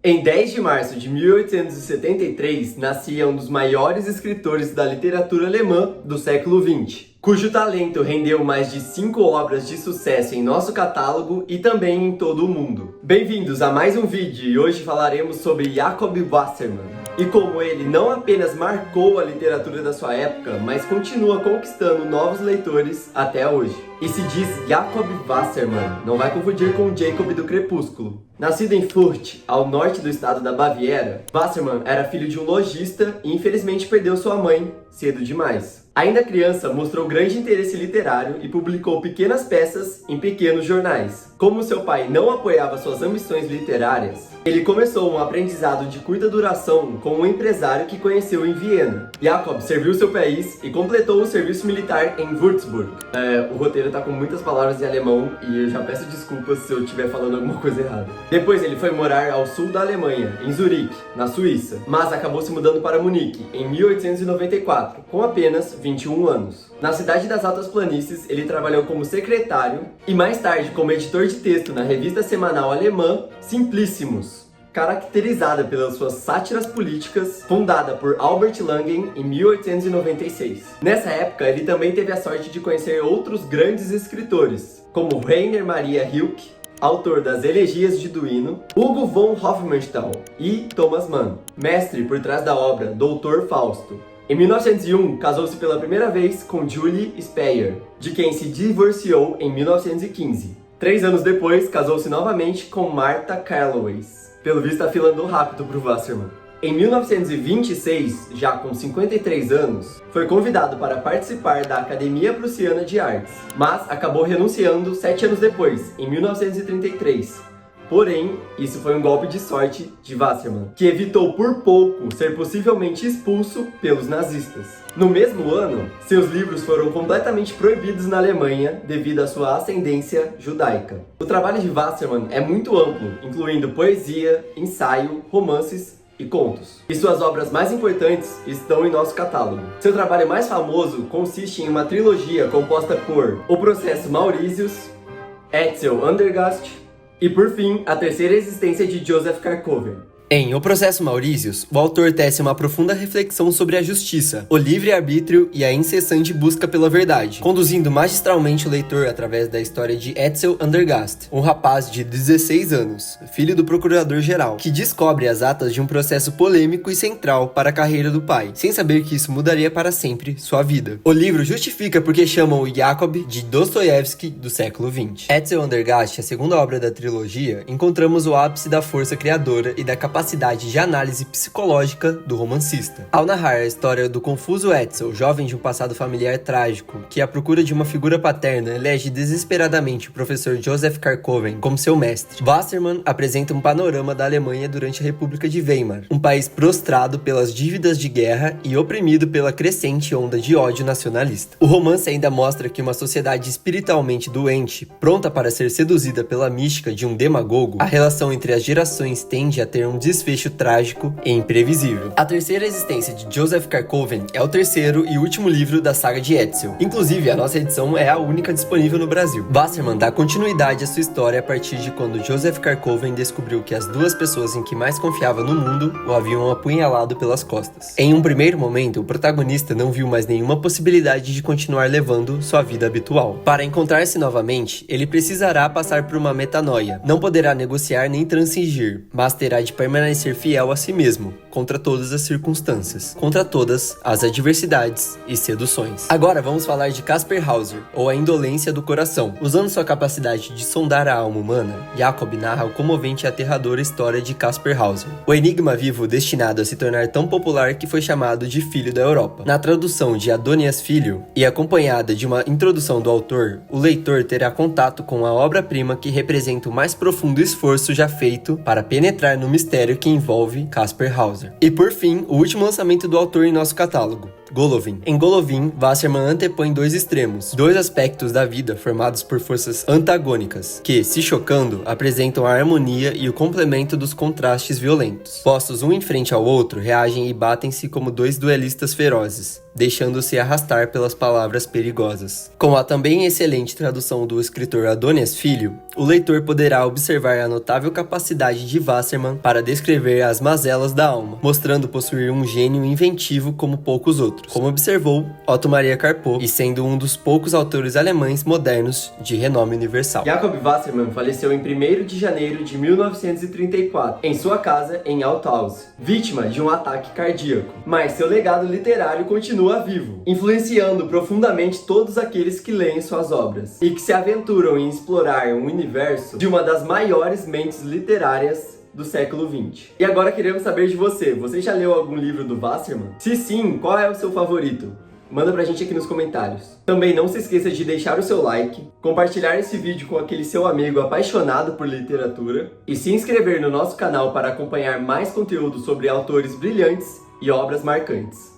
Em 10 de março de 1873, nascia um dos maiores escritores da literatura alemã do século XX, cujo talento rendeu mais de 5 obras de sucesso em nosso catálogo e também em todo o mundo. Bem-vindos a mais um vídeo e hoje falaremos sobre Jacob Wassermann e como ele não apenas marcou a literatura da sua época, mas continua conquistando novos leitores até hoje. E se diz Jacob Wassermann, não vai confundir com o Jacob do Crepúsculo. Nascido em Fürth, ao norte do estado da Baviera, Wassermann era filho de um lojista e infelizmente perdeu sua mãe cedo demais. Ainda criança, mostrou grande interesse literário e publicou pequenas peças em pequenos jornais. Como seu pai não apoiava suas ambições literárias, ele começou um aprendizado de curta duração com um empresário que conheceu em Viena. Jacob serviu seu país e completou o serviço militar em Würzburg. O roteiro tá com muitas palavras em alemão e eu já peço desculpas se eu estiver falando alguma coisa errada. Depois ele foi morar ao sul da Alemanha, em Zurique, na Suíça, mas acabou se mudando para Munique em 1894, com apenas 21 anos. Na cidade das Altas Planícies, ele trabalhou como secretário e mais tarde como editor de texto na revista semanal alemã Simplicissimus, caracterizada pelas suas sátiras políticas, fundada por Albert Langen em 1896. Nessa época, ele também teve a sorte de conhecer outros grandes escritores, como Rainer Maria Rilke, autor das Elegias de Duino, Hugo von Hofmannsthal e Thomas Mann, mestre por trás da obra Doutor Fausto. Em 1901, casou-se pela primeira vez com Julie Speyer, de quem se divorciou em 1915. 3 anos depois, casou-se novamente com Martha Carloways. Pelo visto, a fila andou rápido para o Wassermann. Em 1926, já com 53 anos, foi convidado para participar da Academia Prussiana de Artes, mas acabou renunciando 7 anos depois, em 1933. Porém, isso foi um golpe de sorte de Wassermann, que evitou por pouco ser possivelmente expulso pelos nazistas. No mesmo ano, seus livros foram completamente proibidos na Alemanha devido à sua ascendência judaica. O trabalho de Wassermann é muito amplo, incluindo poesia, ensaio, romances e contos. E suas obras mais importantes estão em nosso catálogo. Seu trabalho mais famoso consiste em uma trilogia composta por O Processo Mauritius, Etzel Andergast e, por fim, a terceira existência de Joseph Cakoven. Em O Processo Mauritius, o autor tece uma profunda reflexão sobre a justiça, o livre-arbítrio e a incessante busca pela verdade, conduzindo magistralmente o leitor através da história de Etzel Andergast, um rapaz de 16 anos, filho do procurador-geral, que descobre as atas de um processo polêmico e central para a carreira do pai, sem saber que isso mudaria para sempre sua vida. O livro justifica porque chamam o Jacob de Dostoiévski do século XX. Etzel Andergast, a segunda obra da trilogia, encontramos o ápice da força criadora e da capacidade de análise psicológica do romancista. Ao narrar a história do confuso Etzel, jovem de um passado familiar trágico, que à procura de uma figura paterna elege desesperadamente o professor Joseph Cakoven como seu mestre, Wassermann apresenta um panorama da Alemanha durante a República de Weimar, um país prostrado pelas dívidas de guerra e oprimido pela crescente onda de ódio nacionalista. O romance ainda mostra que uma sociedade espiritualmente doente, pronta para ser seduzida pela mística de um demagogo, a relação entre as gerações tende a ter um desfecho trágico e imprevisível. A terceira existência de Joseph Cakoven é o terceiro e último livro da saga de Etzel. Inclusive, a nossa edição é a única disponível no Brasil. Wassermann dá continuidade à sua história a partir de quando Joseph Cakoven descobriu que as duas pessoas em que mais confiava no mundo o haviam apunhalado pelas costas. Em um primeiro momento, o protagonista não viu mais nenhuma possibilidade de continuar levando sua vida habitual. Para encontrar-se novamente, ele precisará passar por uma metanoia. Não poderá negociar nem transigir, mas terá de permanecer fiel a si mesmo, contra todas as circunstâncias, contra todas as adversidades e seduções. Agora vamos falar de Caspar Hauser, ou a indolência do coração. Usando sua capacidade de sondar a alma humana, Jacob narra a comovente e aterradora história de Caspar Hauser, o enigma vivo destinado a se tornar tão popular que foi chamado de Filho da Europa. Na tradução de Adonias Filho, e acompanhada de uma introdução do autor, o leitor terá contato com a obra-prima que representa o mais profundo esforço já feito para penetrar no mistério que envolve Caspar Hauser. E por fim, o último lançamento do autor em nosso catálogo, Golovin. Em Golovin, Wasserman antepõe dois extremos, dois aspectos da vida formados por forças antagônicas, que, se chocando, apresentam a harmonia e o complemento dos contrastes violentos. Postos um em frente ao outro, reagem e batem-se como dois duelistas ferozes, deixando-se arrastar pelas palavras perigosas. Com a também excelente tradução do escritor Adonias Filho, o leitor poderá observar a notável capacidade de Wasserman para descrever as mazelas da alma, mostrando possuir um gênio inventivo como poucos outros, como observou Otto Maria Carpo, e sendo um dos poucos autores alemães modernos de renome universal. Jacob Wasserman faleceu em 1º de janeiro de 1934, em sua casa em Althaus, vítima de um ataque cardíaco. Mas seu legado literário continua vivo, influenciando profundamente todos aqueles que leem suas obras e que se aventuram em explorar um universo de uma das maiores mentes literárias do século XX. E agora queremos saber de você. Você já leu algum livro do Wasserman? Se sim, qual é o seu favorito? Manda pra gente aqui nos comentários. Também não se esqueça de deixar o seu like, compartilhar esse vídeo com aquele seu amigo apaixonado por literatura e se inscrever no nosso canal para acompanhar mais conteúdo sobre autores brilhantes e obras marcantes.